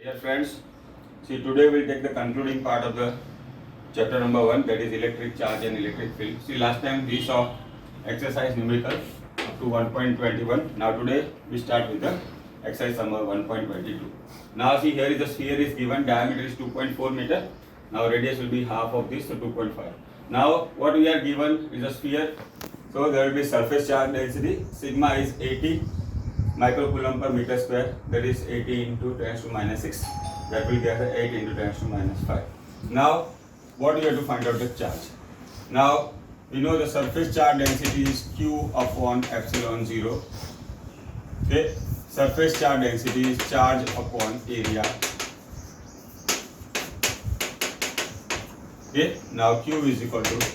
Dear friends, see today we'll take the concluding part of the chapter number 1, that is electric charge and electric field. See last time we saw exercise numerical up to 1.21. Now today we start with the exercise number 1.22. Now see here is the sphere is given, diameter is 2.4 meter. Now radius will be half of this, so 2.5. Now what we are given is a sphere. So there will be surface charge density. Sigma is 80 microcoulomb per meter square, that is 80 into 10 to minus 6. That will get 8 into 10 to minus 5. Now what you have to find out the charge. Now we know the surface charge density is Q upon epsilon 0. Okay, surface charge density is charge upon area. Okay, now Q is equal to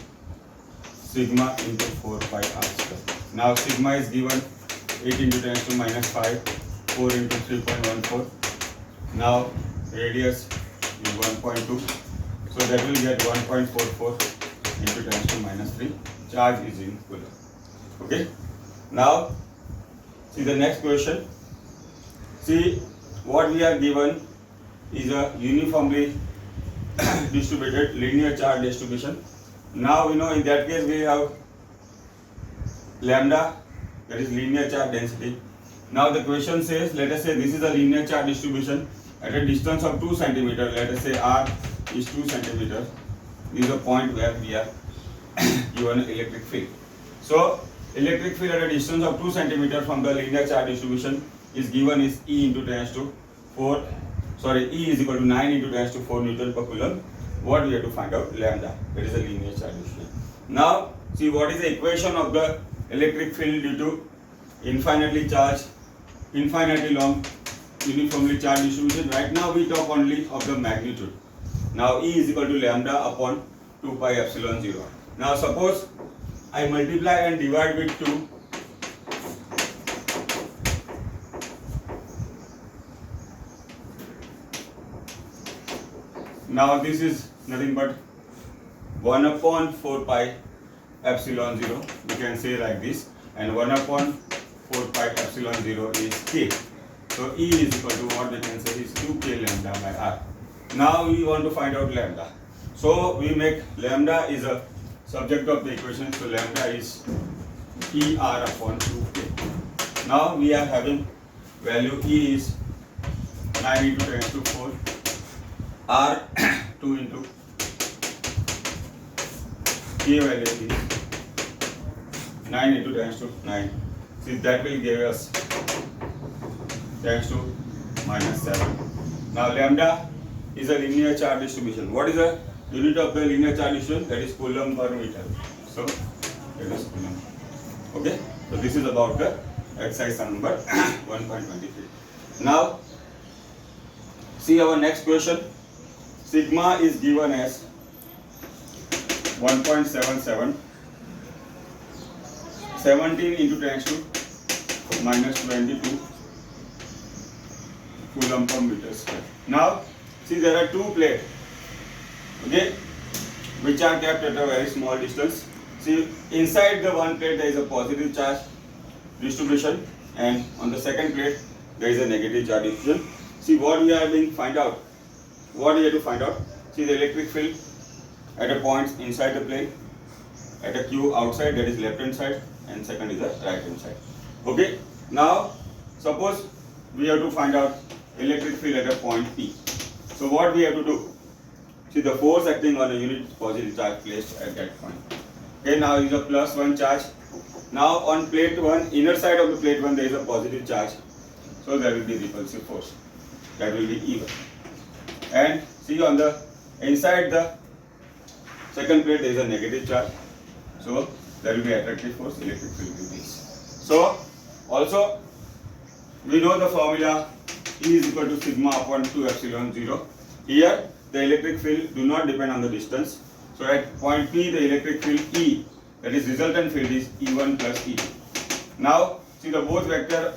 sigma into 4 pi r square. Now sigma is given 8 into 10 to minus 5, 4 into 3.14. Now radius is 1.2. So that will get 1.44 into 10 to minus 3. Charge is in coulomb. Okay. Now see the next question. See what we are given is a uniformly distributed linear charge distribution. Now we know in that case we have lambda, that is linear charge density. Now the question says, let us say this is a linear charge distribution at a distance of 2 cm. Let us say r is 2 cm. This is a point where we are given electric field. So electric field at a distance of 2 cm from the linear charge distribution is given is E into 10 to 4. E is equal to 9 into 10 to 4 Newton per coulomb. What we have to find out? Lambda. That is a linear charge distribution. Now see what is the equation of the electric field due to infinitely long uniformly charged distribution. Right now we talk only of the magnitude. Now E is equal to lambda upon 2 pi epsilon 0. Now suppose I multiply and divide with 2. Now this is nothing but 1 upon 4 pi epsilon 0, we can say like this, and 1 upon 4 pi epsilon 0 is k. So E is equal to what we can say is 2k lambda by r. Now we want to find out lambda. So we make lambda is a subject of the equation, so lambda is ER upon 2k. Now we are having value E is 9 into 10 to 4, R 2 into K value is 9 into 10 to 9. See that will give us 10 to minus 7. Now lambda is a linear charge distribution. What is the unit of the linear charge distribution? That is coulomb per meter. So that is coulomb. Okay. So this is about the exercise number 1.23. Now see our next question. Sigma is given as 1.77, 17 into 10 to minus 22 coulomb per meter square. Now see there are two plates, okay, which are kept at a very small distance. See inside the one plate there is a positive charge distribution, and on the second plate there is a negative charge distribution. See what we are being find out. What we have to find out? See the electric field at a point inside the plane, at a Q outside, that is left hand side, and second is the right hand side. Okay. Now suppose we have to find out electric field at a point P. So what we have to do? See the force acting on a unit positive charge placed at that point. Okay. Now is a plus 1 charge. Now on plate 1, inner side of the plate 1 there is a positive charge. So there will be repulsive force. That will be E1. And see on the inside the second plate there is a negative charge. So there will be attractive force, electric field will be this. So also we know the formula E is equal to sigma upon 2 epsilon 0. Here the electric field do not depend on the distance. So at point P the electric field E, that is resultant field, is E1 plus E2. Now see the both vector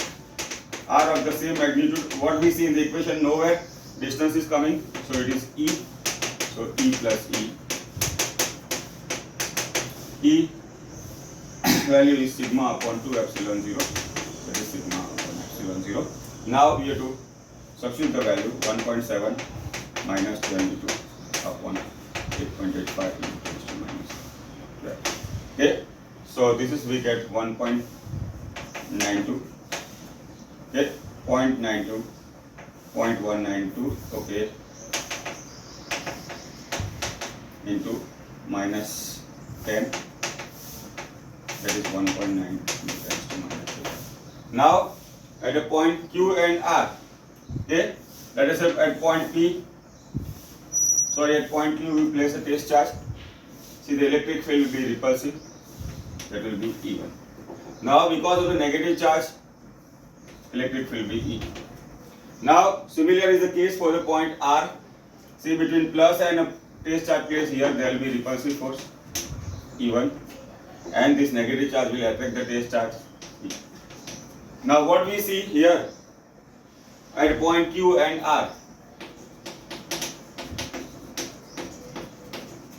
are of the same magnitude. What we see in the equation, nowhere distance is coming, so it is E. So E plus E. E value is sigma upon 2 epsilon 0. That is sigma upon epsilon 0. Now we have to substitute the value 1.7 minus 22 upon 8.85 into 10 to minus 12. Okay, so this is we get 1.92. Okay, 0.92, 0.192. Okay, into minus 10. That is 1.9 into 10 to minus 12. Now at a point Q and R. Okay, let us say at point P. Sorry, at point Q we place a test charge. See, the electric field will be repulsive. That will be E1. Now because of the negative charge, electric field will be E. Now similar is the case for the point R. See, between plus and a test charge placed here, there will be repulsive force E1, and this negative charge will attract the test charge E. Now what we see here at point Q and R,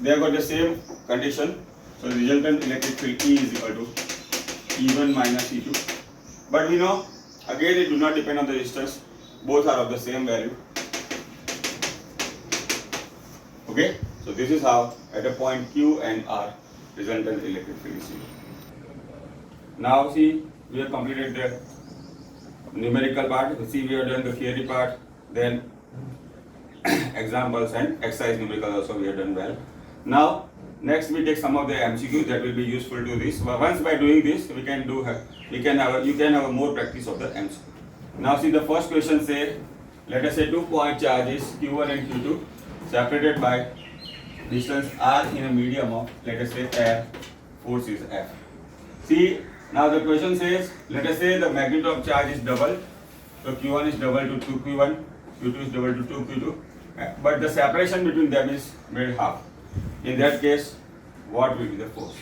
they have got the same condition. So the resultant electric field E is equal to E1 minus E2. But we know again it do not depend on the resistance. Both are of the same value. Okay, so this is how at a point Q and R resultant electric field is zero. Now see, we have completed the numerical part. See, we have done the theory part, then examples and exercise numerical also we have done well. Now next we take some of the MCQs that will be useful to this. Once by doing this, you can have a more practice of the MCQ. Now see, the first question say, let us say 2 point charges Q1 and Q2 separated by distance R in a medium of, let us say, air, force is F. See, now the question says, let us say the magnitude of charge is double. So Q1 is double to 2Q1, Q2 is double to 2Q2, but the separation between them is made half. In that case, what will be the force?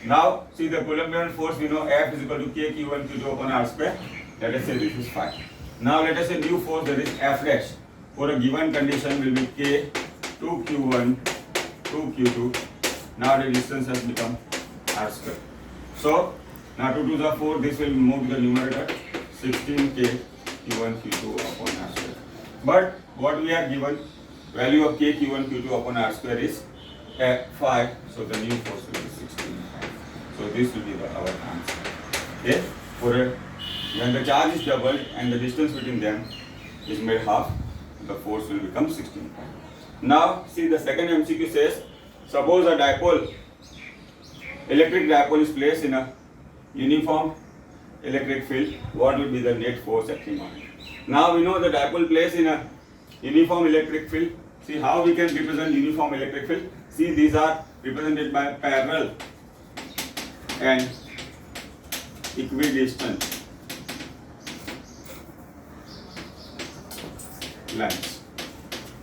Now, see, the Coulombian force, we know F is equal to K Q1 Q2 upon R square. Let us say this is 5. Now let us say new force, that is F dash, for a given condition will be K 2 Q1 2 Q2. Now the distance has become R square. So now 2 2s are 4. This will move to the numerator, 16K Q1 Q2 upon R square. But what we are given, value of K Q1 Q2 upon R square is 5. So the new force will be 16. So this will be our answer. Okay, when the charge is doubled and the distance between them is made half, the force will become 16. Now see, the second MCQ says, suppose a dipole, electric dipole is placed in a uniform electric field, what will be the net force acting on it? Now we know the dipole placed in a uniform electric field. See how we can represent uniform electric field. See, these are represented by parallel and equidistant lines.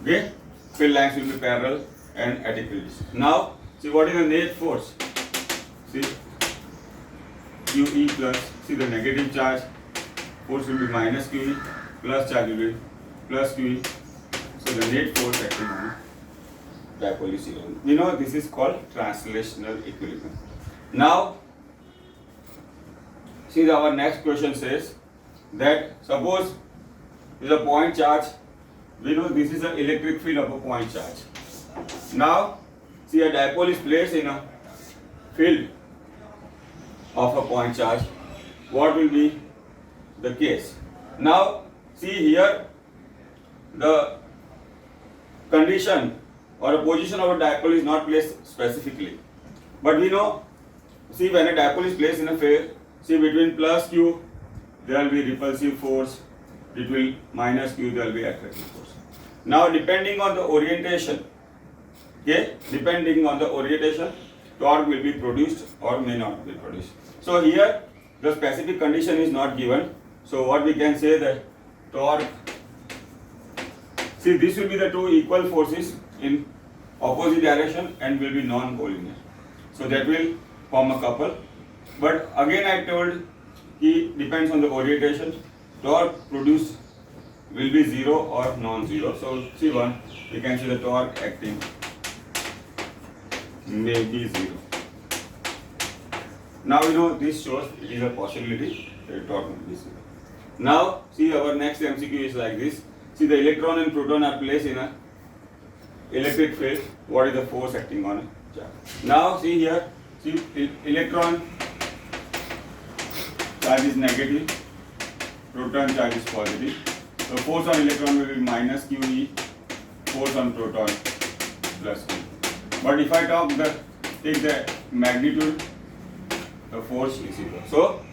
Okay, field lines will be parallel and at equidistant. Now see, what is the net force? See, QE plus, see, the negative charge force will be minus QE, plus charge will be plus QE. So the net force acting on dipole is 0. We know this is called translational equilibrium. Now see, our next question says that suppose is a point charge. We know this is an electric field of a point charge. Now see, a dipole is placed in a field of a point charge. What will be the case? Now see here, the condition or a position of a dipole is not placed specifically, but we know, see, when a dipole is placed in a field, see, between plus Q there will be repulsive force, between minus Q there will be attractive force. Now depending on the orientation, okay, depending on the orientation, torque will be produced or may not be produced. So here the specific condition is not given. So what we can say, that torque, see, this will be the two equal forces in opposite direction and will be non-collinear. So that will form a couple. But again I told, it depends on the orientation. Torque produced will be 0 or non-zero. So C1, we can see the torque acting may be 0. Now we know this shows it is a possibility that torque may be 0. Now see, our next MCQ is like this. See, the electron and proton are placed in a electric field. What is the force acting on a charge? Now see here, see electron charge is negative, proton charge is positive. The force on electron will be minus QE, force on proton plus Q. But if I take the magnitude, the force is equal. So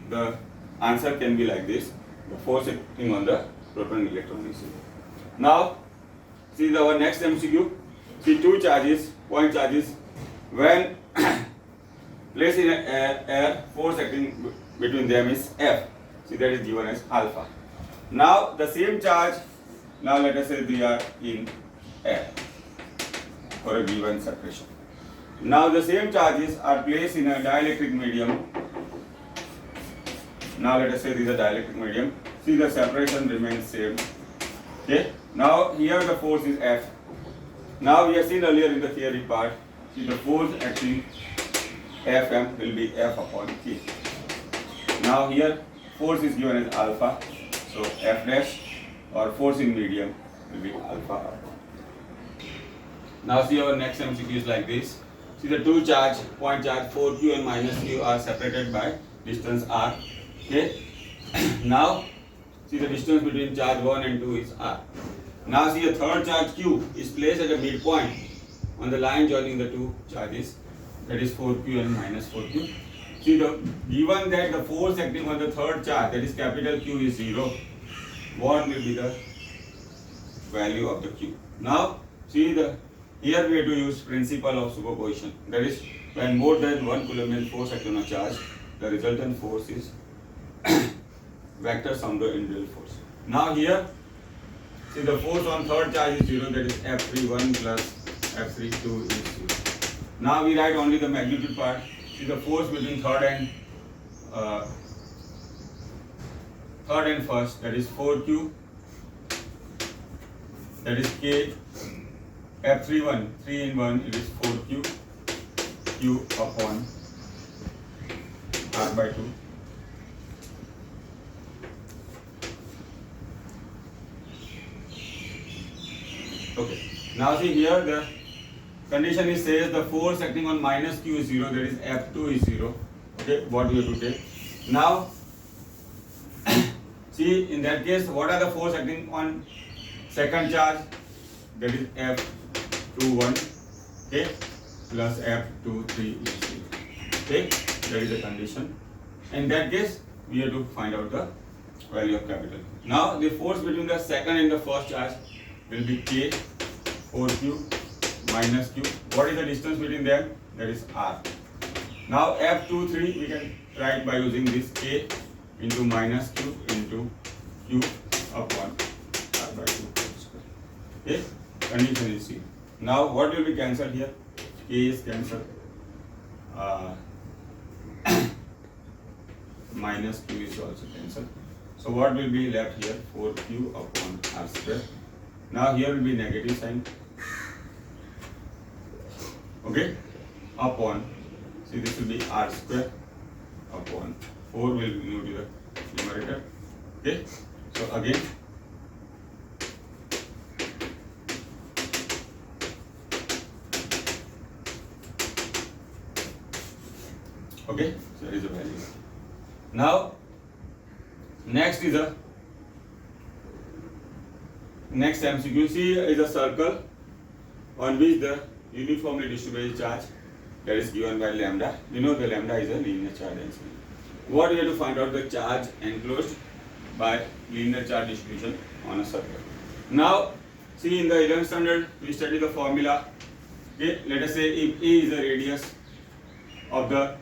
the answer can be like this: the force acting on the proton and electron is equal. Now see our next MCQ. See two charges, point charges, when placed in air, force acting between them is F. See, that is given as alpha. Now the same charge, now let us say they are in air for a given separation. Now the same charges are placed in a dielectric medium. Now let us say this is a dielectric medium. See, the separation remains same. Okay. Now here the force is F. Now we have seen earlier in the theory part, see the force acting Fm will be F upon K. Now here force is given as alpha, so F dash or force in medium will be alpha upon. Now see our next MCQ is like this. See the two charge, point charge 4q and minus q are separated by distance r. Okay. Now see the distance between charge 1 and 2 is r. Now see a third charge q is placed at a midpoint on the line joining the two charges, that is 4q and minus 4q. See, given that the force acting on the third charge, that is capital Q, is 0, what will be the value of the q? Now see here we have to use principle of superposition. That is, when more than 1 Coulombian force acting on a charge, the resultant force is vector sum the individual force. Now here, see the force on third charge is 0, that is F31 plus F32 is 0. Now we write only the magnitude part. See the force between third and first, that is 4q, that is K, F31, 3 in 1, it is 4q, q upon r by 2. Okay. Now see here the condition is says the force acting on minus q is 0, that is F2 is 0. Okay, what we have to take? Now see in that case what are the force acting on second charge? That is F21, okay, plus F23 is 0. Okay, that is the condition. In that case we have to find out the value of capital. Now the force between the second and the first charge will be K, 4q minus q. What is the distance between them? That is r. Now F23 we can write by using this K into minus q into q upon r by 2 square. Okay, condition is C. Now what will be cancelled here? K is cancelled. Minus q is also cancelled. So what will be left here? 4q upon r square. Now here will be negative sign. Okay, upon, see this will be r square upon 4 will be moved to the numerator. Okay, so again okay, so that is the value. Now next is a next MCQ. See is a circle on which the uniformly distributed charge that is given by lambda. You know the lambda is a linear charge density. What we have to find out? The charge enclosed by linear charge distribution on a circle. Now see in the 11th standard we study the formula. Okay, let us say if A is the radius of the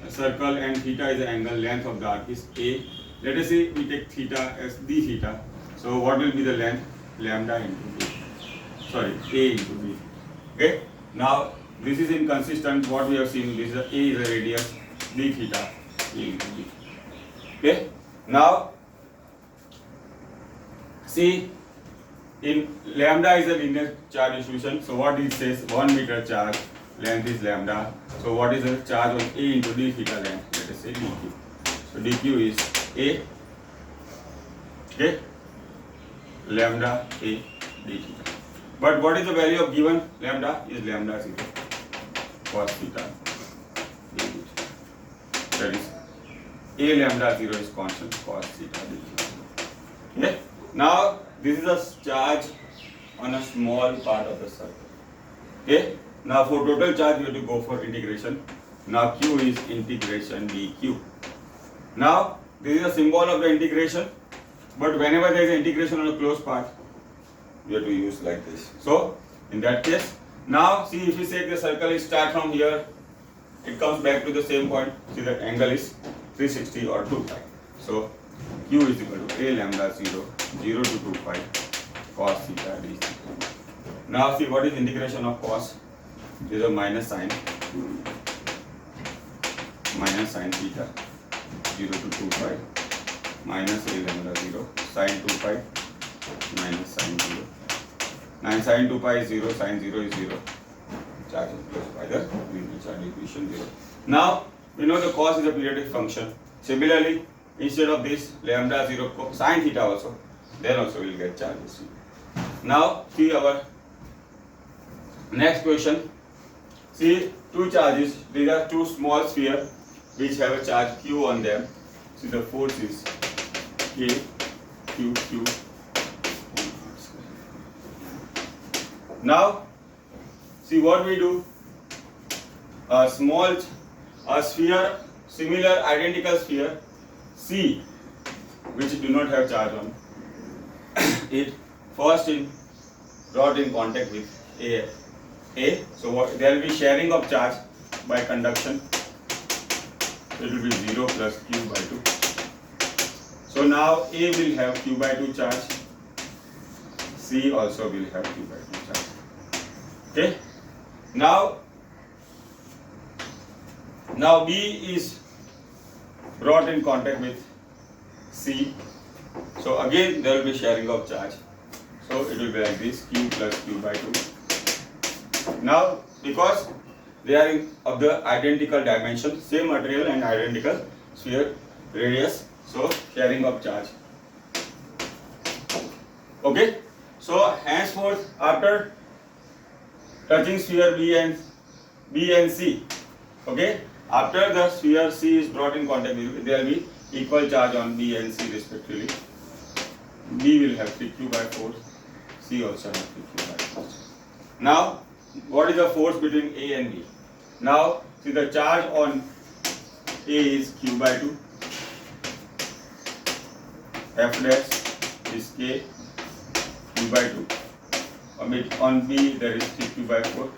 circle and theta is the angle length of the arc is A. Let us say we take theta as d theta. So what will be the length? Lambda into B. Sorry, A into B. Okay. Now this is inconsistent. What we have seen, this is A is the radius, d theta, A into B. Okay. Now see in lambda is a linear charge distribution. So what it says, 1 meter charge, length is lambda. So what is the charge on A into d theta length? Let us say dq. So dq is A. Okay. lambda A d theta. But what is the value of given lambda? Is lambda 0 cos theta d theta. That is A lambda 0 is constant cos theta d theta. Okay. Now this is a charge on a small part of the circle. Okay. Now for total charge we have to go for integration. Now Q is integration dq. Now this is a symbol of the integration, but whenever there is an integration on a closed path, we have to use like this. So in that case, now see if we say the circle is start from here, it comes back to the same point. See that angle is 360 or 2 pi. So Q is equal to A lambda 0, 0 to 2 pi cos theta d theta. Now see what is integration of cos? This is a minus sign theta, 0 to 2 pi minus A lambda 0 sin 2 pi minus sin 0. Now sin 2 pi is 0, sin 0 is 0. Charge is close by the linear charge equation 0. Now we know the cos is a periodic function. Similarly, instead of this lambda 0 sin theta also, then also we will get charges. Now see our next question. See two charges. These are two small spheres which have a charge q on them. See the force is K, Q, Q. Now see what we do. A sphere, similar identical sphere C, which do not have charge on it, first brought in contact with A. So there will be sharing of charge by conduction. It will be 0 plus Q by 2. So now A will have Q by 2 charge. C also will have Q by 2 charge. Okay. Now B is brought in contact with C. So again there will be sharing of charge. So it will be like this, Q plus Q by 2. Now because they are of the identical dimension, same material and identical sphere radius, so sharing of charge. Okay. So henceforth after touching sphere B and C, okay, after the sphere C is brought in contact with, there will be equal charge on B and C respectively. B will have 3Q by 4, C also has 3Q by 4. Now what is the force between A and B? Now see the charge on A is Q by 2, F dash is K, Q by 2. On B there is 3Q by 4.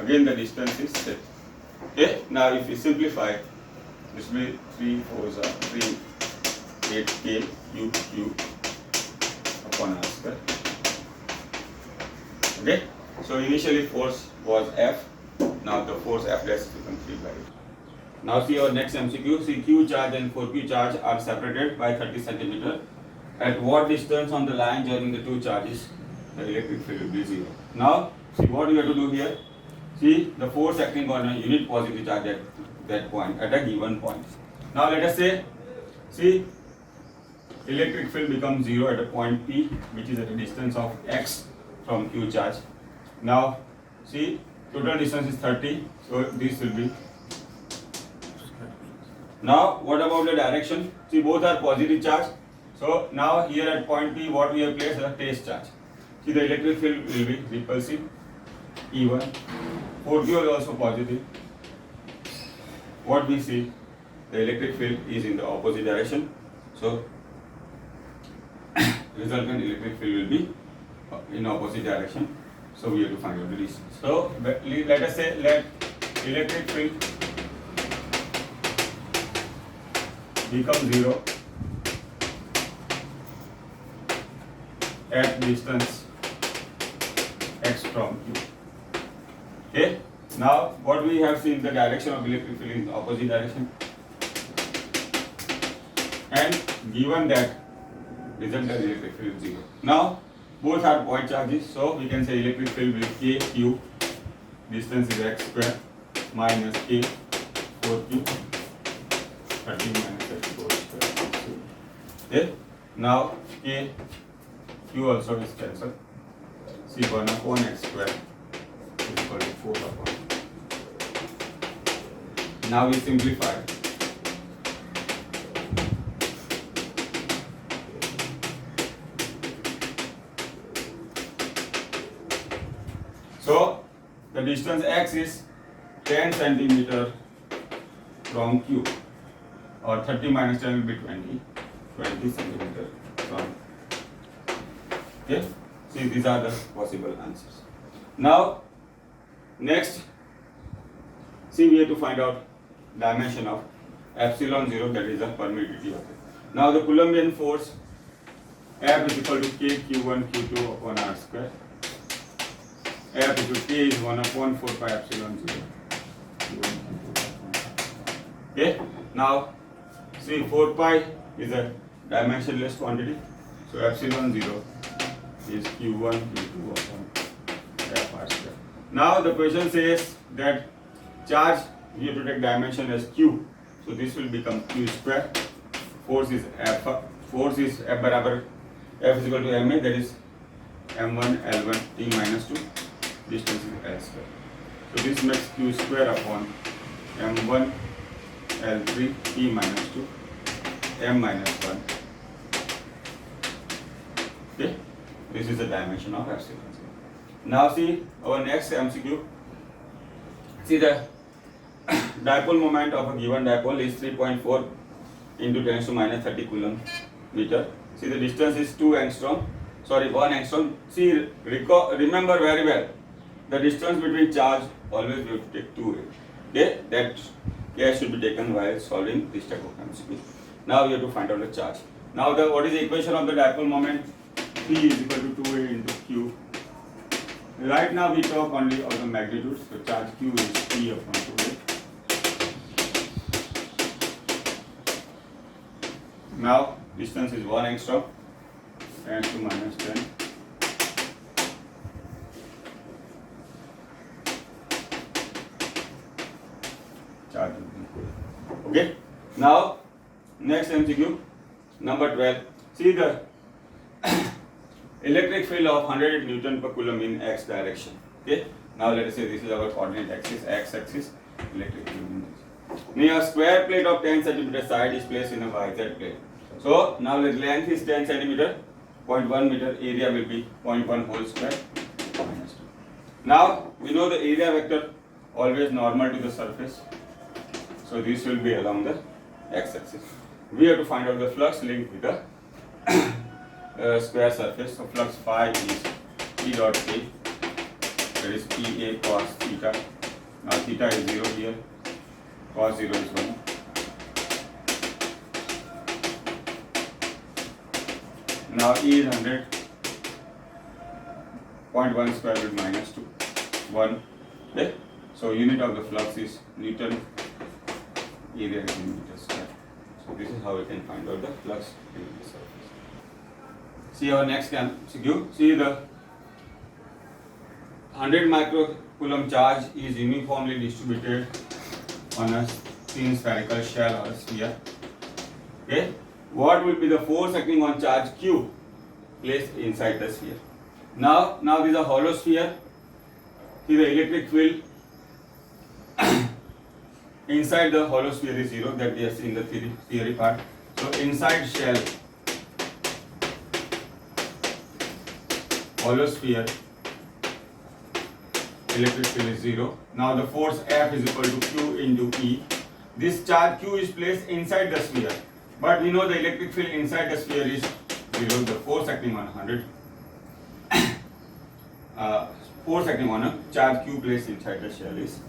Again the distance is set. Okay. Now if we simplify, this will be 3 4s are 3, 8K Q upon R square. Okay. So initially force was F. Now the force F dash becomes 3 by 8. Now see our next MCQ. See Q charge and 4Q charge are separated by 30 cm. At what distance on the line joining the two charges the electric field will be 0. Now see what we have to do here. See the force acting on a unit positive charge at that point, at a given point. Now let us say, see electric field becomes 0 at a point P, which is at a distance of x from Q charge. Now see total distance is 30, so this will be. Now what about the direction? See both are positive charge. So now here at point P, what we have placed as a test charge. See the electric field will be repulsive, E1. 4Q is also positive. What we see, the electric field is in the opposite direction. So resultant electric field will be in opposite direction. So we have to find out the distance. So let us say let electric field become 0 at distance x from Q. Okay. Now what we have seen, the direction of electric field in the opposite direction, and given that resultant electric field is 0. Now both are point charges, so we can say electric field will K Q, distance is x square minus K 4Q, 30 minus 34 square. Okay. Now K Q also is cancelled. See 1 upon x square is equal to 4 upon. Now we simplify. So the distance x is 10 centimeter from Q, or 30 minus 10 will be 20 centimeter from. Okay, see these are the possible answers. Now next, see we have to find out dimension of epsilon 0, that is the permittivity of it. Now the Coulombian force F is equal to k q1 q2 upon r square. F is equal to k is 1 upon 4 pi epsilon 0. Okay, now see 4 pi is a dimensionless quantity, so epsilon 0 is q1 q2 upon f r square. Now the question says that charge we have to take dimension as q, so this will become q square. Force is f barabar f is equal to ma, that is m1 l1 t minus 2, distance is l square. So this makes q square upon m1 l3 t minus 2 m minus 1. Okay, this is the dimension of epsilon 0. Now see our next MCQ. See the dipole moment of a given dipole is 3.4 into 10 to minus 30 coulomb meter. See the distance is 1 angstrom. See, remember very well, the distance between charge always we have to take 2a. Okay, that care should be taken while solving this type of MCQ. Now we have to find out the charge. Now what is the equation of the dipole moment? P is equal to 2a into q. Right now we talk only of the magnitude, so charge q is P upon 2a. Now distance is 1 angstrom, 10 to minus 10. Charge. Okay. Now next MCQ, number 12. See the electric field of 100 Newton per coulomb in x direction. Okay. Now let us say this is our coordinate axis, x axis, electric field. Near a square plate of 10 cm side is placed in a YZ plate. So now the length is 10 cm, 0.1 meter, area will be 0.1 whole square minus 2. Now we know the area vector always normal to the surface. So this will be along the x axis. We have to find out the flux linked with the square surface. So flux phi is E dot A, that is PA cos theta. Now theta is 0 here, cos 0 is 1. Now E is 100, 0.1 square root minus 2, 1. Okay? So unit of the flux is Newton, area is in meter square. So this is how we can find out the flux in the surface. See our next MCQ. See the 100 microcoulomb charge is uniformly distributed on a thin spherical shell or a sphere. Okay? What will be the force acting on charge Q placed inside the sphere? Now this is a hollow sphere. See the electric field inside the hollow sphere is 0, that we have seen the theory part. So inside shell, hollow sphere, electric field is 0. Now the force F is equal to Q into E. This charge Q is placed inside the sphere, but we know the electric field inside the sphere is 0. The force acting on 100, force acting on a charge Q placed inside the shell is.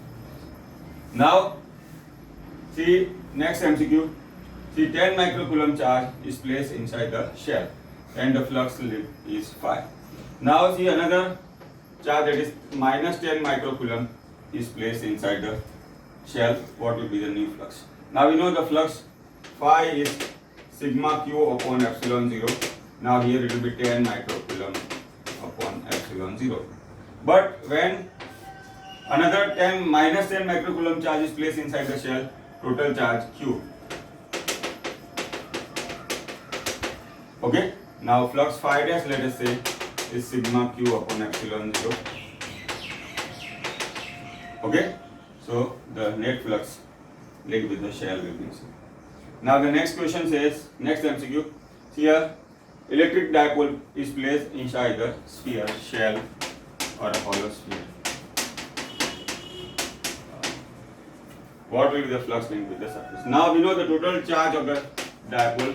Now see next MCQ. See 10 microcoulomb charge is placed inside the shell and the flux is phi. Now see another charge that is minus 10 microcoulomb is placed inside the shell. What will be the new flux? Now we know the flux phi is sigma q upon epsilon 0. Now here it will be 10 microcoulomb upon epsilon 0. But when another 10 minus 10 microcoulomb charge is placed inside the shell, total charge q. Okay, Now flux phi dash, let us say, is sigma q upon epsilon 0. Okay, so the net flux linked with the shell will be zero. Now the next question says, next MCQ, here electric dipole is placed inside the sphere, shell or a hollow sphere. What will be the flux linked with the surface? Now we know the total charge of the dipole.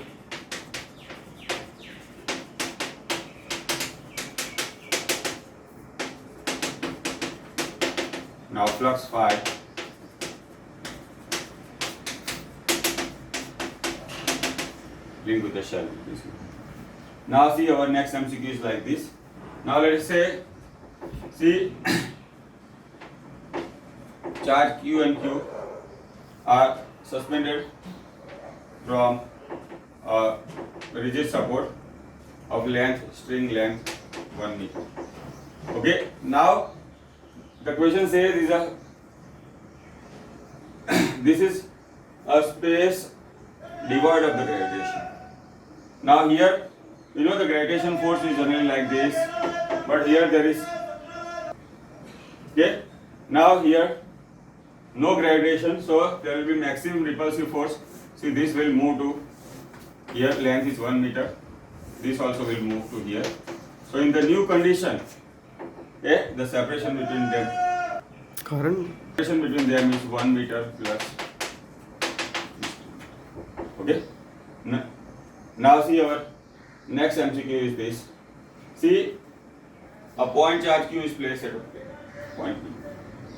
Now flux phi linked with the shell. Now see, our next MCQ is like this. Now let us say, see, charge Q and Q are suspended from a rigid support of length, string length 1 meter. Okay, now the question says is a this is a space devoid of the gravitation. Now here, you know the gravitation force is generally like this, but here there is, okay, now here no gravitation, so there will be maximum repulsive force. See, this will move to here, length is 1 meter, this also will move to here. So in the new condition, okay, the separation between them, separation between them is 1 meter plus. Okay. Now see, our next MCQ is this. See, a point charge Q is placed at point P.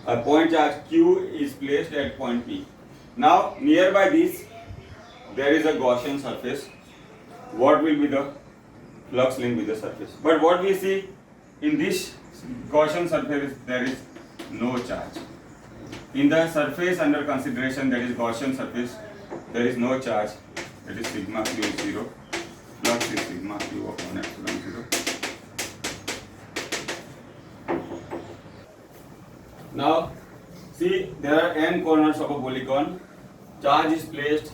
A point charge Q is placed at point P. Now nearby this, there is a Gaussian surface. What will be the flux linked with the surface? But what we see in this Gaussian surface, there is no charge. In the surface under consideration, that is Gaussian surface, there is no charge. That is sigma q is 0. Flux is sigma q upon epsilon 0. Now see, there are n corners of a polygon. Charge is placed,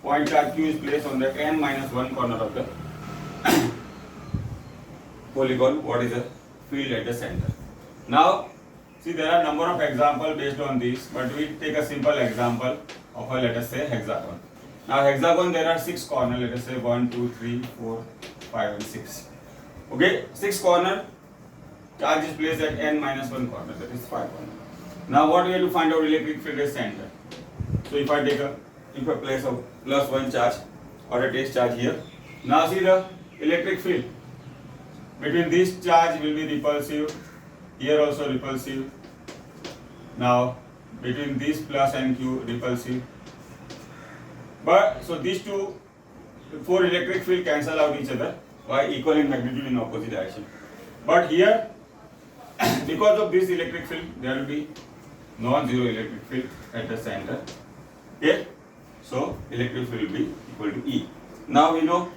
point charge q is placed on the n minus 1 corner of the polygon. What is the field at the center? Now see, there are number of examples based on this, but we take a simple example of a, let us say, hexagon. Now hexagon, there are 6 corners, let us say 1, 2, 3, 4, 5 and 6. Okay, 6 corner, charge is placed at n minus 1 corner, that is 5 corner. Now what we have to find out electric field at center. So if I place a plus 1 charge or a test charge here, now see the electric field between this charge will be repulsive, here also repulsive. Now between this plus and q repulsive. But so these two, 4 electric field cancel out each other by equal in magnitude in opposite direction. But here, because of this electric field, there will be non-zero electric field at the center. Okay, so electric field will be equal to E. Now we know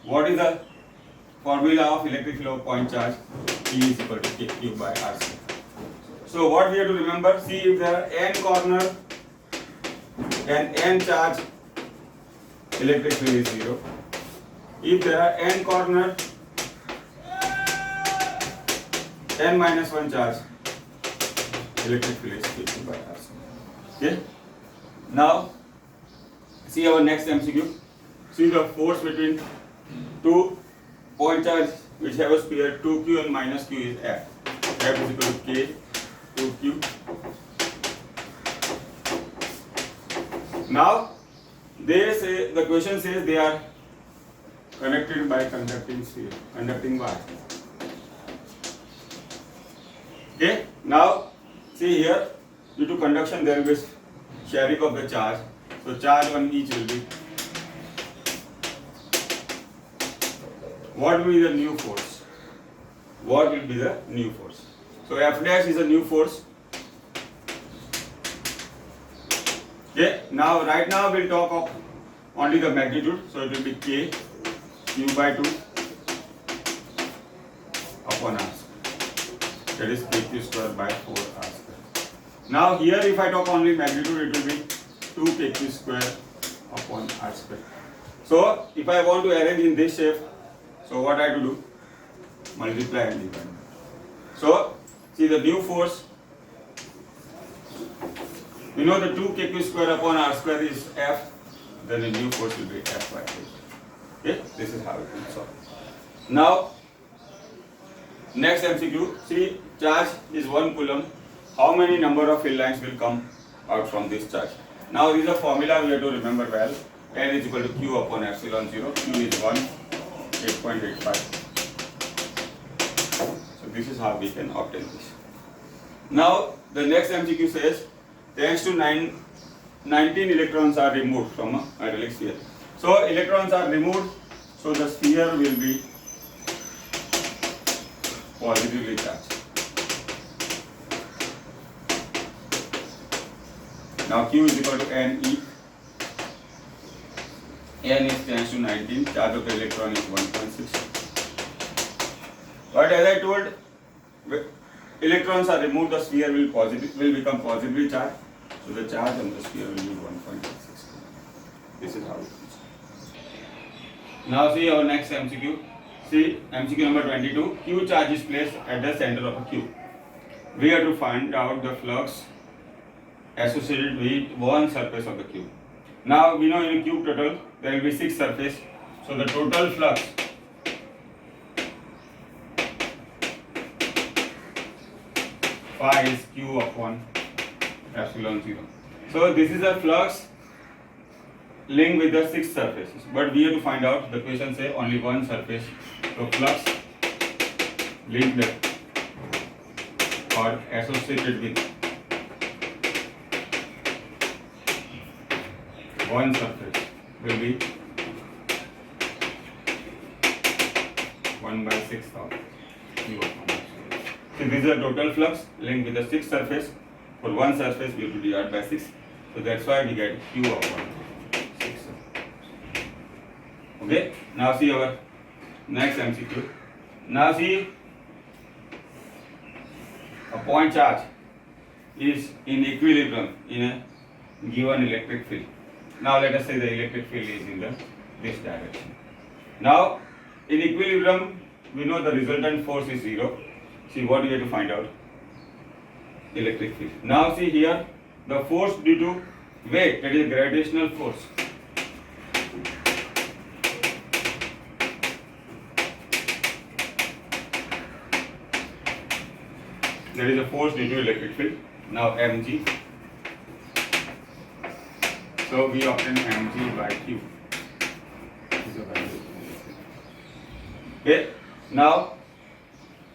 what is the formula of electric field of point charge. E is equal to Q by R square. So what we have to remember, see, if there are n corner and n charge, electric field is 0. If there are n corner, n minus 1 charge, electric field is Q by R square. Okay. Now see our next MCQ. See the force between two point charge which have a sphere 2q and minus q is F. F is equal to K 2q. Now they say, the question says they are connected by conducting sphere, conducting wire. Okay, now see here, due to conduction there will be sharing of the charge, so charge on each will be. What will be the new force? What will be the new force? So F dash is a new force. Okay, now right now we'll talk of only the magnitude, so it will be K Q by 2 upon R square. That is KQ square by 4 R square. Now here if I talk only magnitude, it will be 2 KQ square upon R square. So if I want to arrange in this shape, So what I have to do? Multiply and divide. So see the new force. We know the 2kq square upon r square is F. Then the new force will be F by 8. Okay, this is how it will solve. Now, next MCQ. See, charge is 1 coulomb. How many number of field lines will come out from this charge? Now, this is a formula we have to remember well. N is equal to Q upon epsilon 0. Q is 1, 8.85. So, this is how we can obtain this. Now, the next MCQ says 10 to 19 electrons are removed from a metallic sphere. So, electrons are removed, so the sphere will be positively charged. Now Q is equal to NE. N is 10 to 19, charge of the electron is 1.6. But as I told, electrons are removed, the sphere will become positively charged. So the charge on the sphere will be 1.86. This is how it is. Now see our next MCQ. See MCQ number 22. Q charge is placed at the center of a cube. We have to find out the flux associated with one surface of the cube. Now we know in a cube total there will be 6 surfaces. So the total flux phi is Q upon epsilon 0. So this is a flux linked with the 6 surfaces. But we have to find out, the question say only one surface. So flux linked or associated with one surface will be 1 by 6 of Q upon epsilon. So this is the total flux linked with the 6 surface. For one surface we have to divide by 6. So that's why we get Q upon 6. Okay. Now see our next MCQ. Now see, a point charge is in equilibrium in a given electric field. Now let us say the electric field is in this direction. Now in equilibrium we know the resultant force is 0. See what we have to find out? Electric field. Now see here the force due to weight, that is gravitational force. There is a force due to electric field. Now mg. So we obtain mg by q. Okay. Now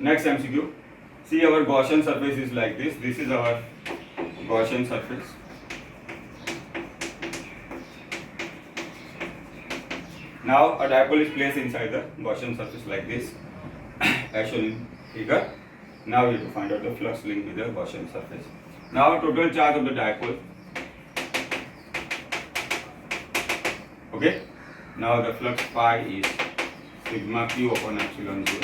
next MCQ. See our Gaussian surface is like this. This is our Gaussian surface. Now a dipole is placed inside the Gaussian surface like this, as shown in figure. Now we have to find out the flux linked with the Gaussian surface. Now total charge of the dipole. Okay. Now the flux phi is sigma q upon epsilon 0.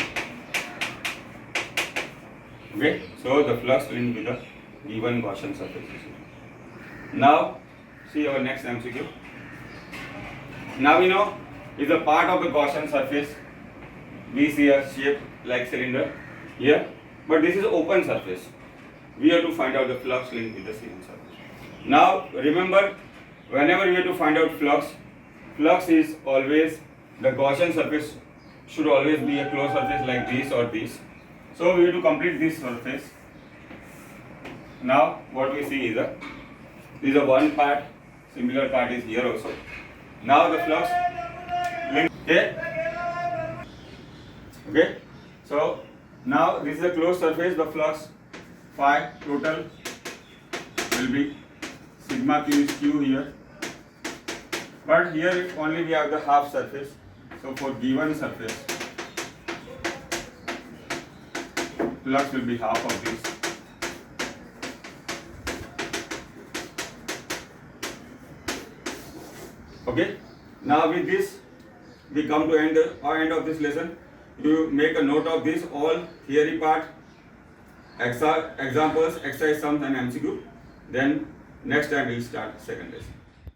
Okay. So the flux linked with the given Gaussian surface is here. Now see our next MCQ. Now we know is a part of the Gaussian surface. We see a shape like cylinder here. But this is open surface. We have to find out the flux linked with the same surface. Now remember, whenever we have to find out flux is always, the Gaussian surface should always be a closed surface like this or this. So we have to complete this surface. Now what we see is this is a one part, similar part is here also. Now the flux linked. Okay. So now this is a closed surface, the flux phi total will be sigma q is q here. But here only we have the half surface. So for given surface, flux will be half of this. Okay. Now with this we come to end of this lesson. You make a note of this, all theory part, examples, exercise sums and MCQ. Then next time we'll start second lesson.